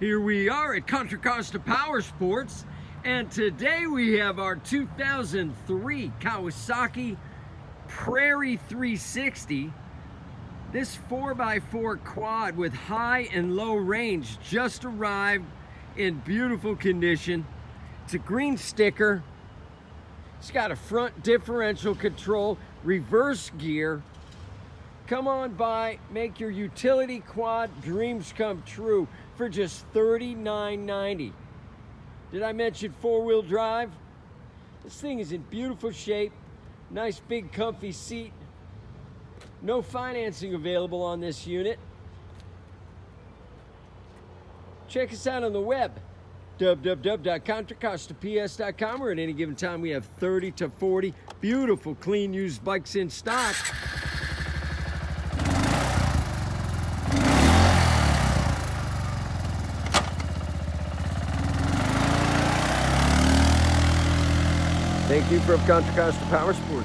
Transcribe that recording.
Here we are at Contra Costa Powersports, and today we have our 2003 Kawasaki Prairie 360. This 4x4 quad with high and low range just arrived in beautiful condition. It's a green sticker. It's got a front differential control, reverse gear. Come on by, make your utility quad dreams come true for just $39.90. Did I mention four-wheel drive? This thing is in beautiful shape, nice big comfy seat. No financing available on this unit. Check us out on the web, www.contracostaps.com, or at any given time we have 30 to 40 beautiful clean used bikes in stock. Thank you from Contra Costa Powersports.